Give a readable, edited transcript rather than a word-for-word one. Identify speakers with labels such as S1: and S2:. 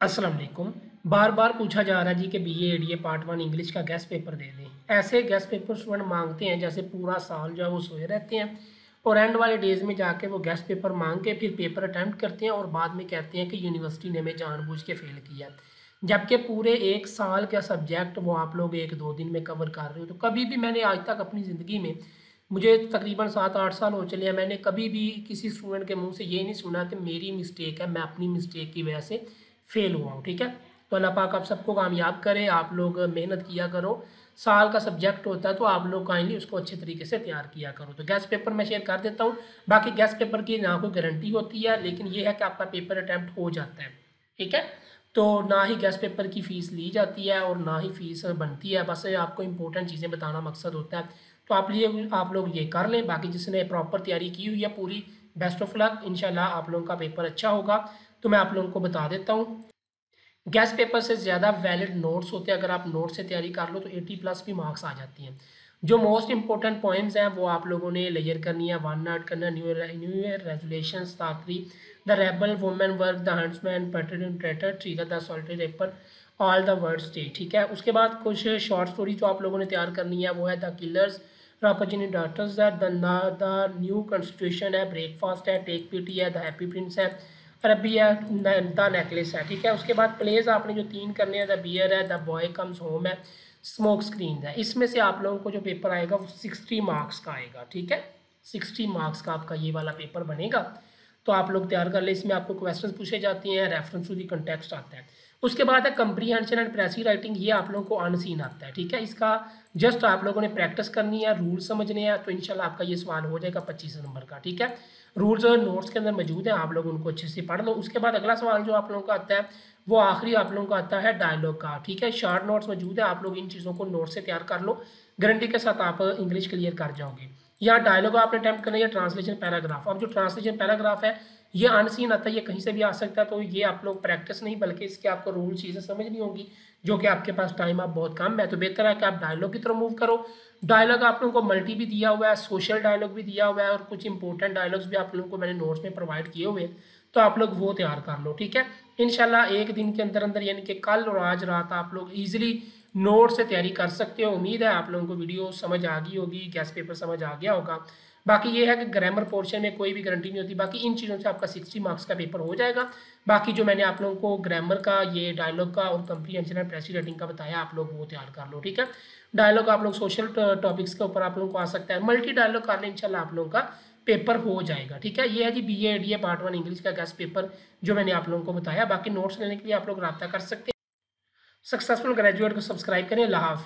S1: अस्सलाम वालेकुम। बार बार पूछा जा रहा है जी कि BA ADA part one English का गेस्ट पेपर दे दें। ऐसे गेस्ट पेपर स्टूडेंट मांगते हैं जैसे पूरा साल जो है वो सोए रहते हैं और एंड वाले डेज में जाके वो गेस्ट पेपर मांग के फिर पेपर अटैम्प्ट करते हैं और बाद में कहते हैं कि यूनिवर्सिटी ने हमें जानबूझ के फेल किया। जबकि पूरे एक साल का सब्जेक्ट वो आप लोग एक दो दिन में कवर कर रहे हो। तो कभी भी मैंने आज तक अपनी ज़िंदगी में, मुझे तकरीबन 7-8 साल हो चले हैं, मैंने कभी भी किसी स्टूडेंट के मुंह से ये नहीं सुना कि मेरी मिस्टेक है, मैं अपनी मिस्टेक की वजह से फेल हुआ हूँ। ठीक है, तो अल्लाह पाक आप सबको कामयाब करे। आप लोग मेहनत किया करो। साल का सब्जेक्ट होता है तो आप लोग काइंडली उसको अच्छे तरीके से तैयार किया करो। तो गेस्ट पेपर मैं शेयर कर देता हूँ। बाकी गेस्ट पेपर की ना कोई गारंटी होती है, लेकिन ये है कि आपका पेपर अटैम्प्ट हो जाता है। ठीक है, तो ना ही गेस्ट पेपर की फ़ीस ली जाती है और ना ही फ़ीस बनती है। बस आपको इंपॉर्टेंट चीज़ें बताना मकसद होता है। तो आप लोग ये कर लें। बाकी जिसने प्रॉपर तैयारी की हुई है पूरी, बेस्ट ऑफ लक। इंशाल्लाह आप लोगों का पेपर अच्छा होगा। तो मैं आप लोगों को बता देता हूँ, गेस्ट पेपर से ज़्यादा वैलिड नोट्स होते हैं। अगर आप नोट से तैयारी कर लो तो 80 प्लस भी मार्क्स आ जाती हैं। जो मोस्ट इंपॉर्टेंट पॉइंट्स हैं वो आप लोगों ने लेयर करनी है, वन नाट करना, न्यू ईयर रेजोल्यूशन, ताकरी, the rebel women work, the huntsman, pattern traitor, trigger, the salted apple, all the word stay. ठीक है, उसके बाद कुछ शॉर्ट स्टोरी जो आप लोगों ने तैयार करनी है वो है द किलर्स, रापाजिनी डाटर्स है, द न्यू कॉन्स्टिट्यूशन है, ब्रेकफास्ट है, टेक पीटी है, द हैप्पी प्रिंस है, अरबी है, द नेकलेस है। ठीक है, उसके बाद प्लेस आपने जो 3 करने हैं, द बियर है, द बॉय कम्स होम है, स्मोक स्क्रीन है। इसमें से आप लोगों को जो पेपर आएगा वो 60 मार्क्स का आएगा। ठीक है, 60 मार्क्स का आपका ये वाला पेपर बनेगा। तो आप लोग तैयार कर ले। इसमें आपको क्वेश्चंस पूछे जाते हैं, रेफरेंस टू दी कंटेक्स्ट आता है। उसके बाद है कंप्रीहेंशन एंड प्रेसी राइटिंग। ये आप लोगों को अनसीन आता है। ठीक है, इसका जस्ट आप लोगों ने प्रैक्टिस करनी है, रूल समझने हैं, तो इंशाल्लाह आपका ये सवाल हो जाएगा 25 नंबर का। ठीक है, रूल्स और नोट्स के अंदर मौजूद हैं, आप लोग उनको अच्छे से पढ़ लो। उसके बाद अगला सवाल जो आप लोगों का आता है वो आखिरी आप लोगों का आता है डायलॉग का। ठीक है, शॉर्ट नोट्स मौजूद है, आप लोग इन चीज़ों को नोट से तैयार कर लो, गारंटी के साथ आप इंग्लिश क्लियर कर जाओगे। या डायलॉग आपने अटैम्प्ट करना है या ट्रांसलेशन पैराग्राफ। अब जो ट्रांसलेशन पैराग्राफ है ये अनसीन आता है, ये कहीं से भी आ सकता है। तो ये आप लोग प्रैक्टिस नहीं बल्कि इसके आपको रूल चीज़ें समझनी होंगी, जो कि आपके पास टाइम आप बहुत कम है। तो बेहतर है कि आप डायलॉग की तरफ मूव करो। डायलॉग आप लोगों को मल्टी भी दिया हुआ है, सोशल डायलॉग भी दिया हुआ है और कुछ इंपॉर्टेंट डायलॉग्स भी आप लोगों को मैंने नोट्स में प्रोवाइड किए हुए हैं। तो आप लोग वो तैयार कर लो। ठीक है, इंशाल्लाह एक दिन के अंदर अंदर यानी कि कल और आज रात आप लोग ईजिली नोट से तैयारी कर सकते हो। उम्मीद है आप लोगों को वीडियो समझ आ गई होगी, गेस्ट पेपर समझ आ गया होगा। बाकी ये है कि ग्रामर पोर्शन में कोई भी गारंटी नहीं होती। बाकी इन चीज़ों से आपका 60 मार्क्स का पेपर हो जाएगा। बाकी जो मैंने आप लोगों को ग्रामर का, ये डायलॉग का और कंप्रीहेंशन एंड प्रेसी राइटिंग का बताया, आप लोग वो तैयार कर लो। ठीक है, डायलॉग आप लोग सोशल टॉपिक्स के ऊपर आप लोगों को आ सकता है, मल्टी डायलॉग कर लें, इंशाल्लाह आप लोगों का पेपर हो जाएगा। ठीक है, ये है जी BA ADA part one English का गेस्ट पेपर जो मैंने आप लोगों को बताया। बाकी नोट्स लेने के लिए आप लोग रब्ता कर सकते हैं। सक्सेसफुल ग्रेजुएट को सब्सक्राइब करें। अल्लाह हाफिज़।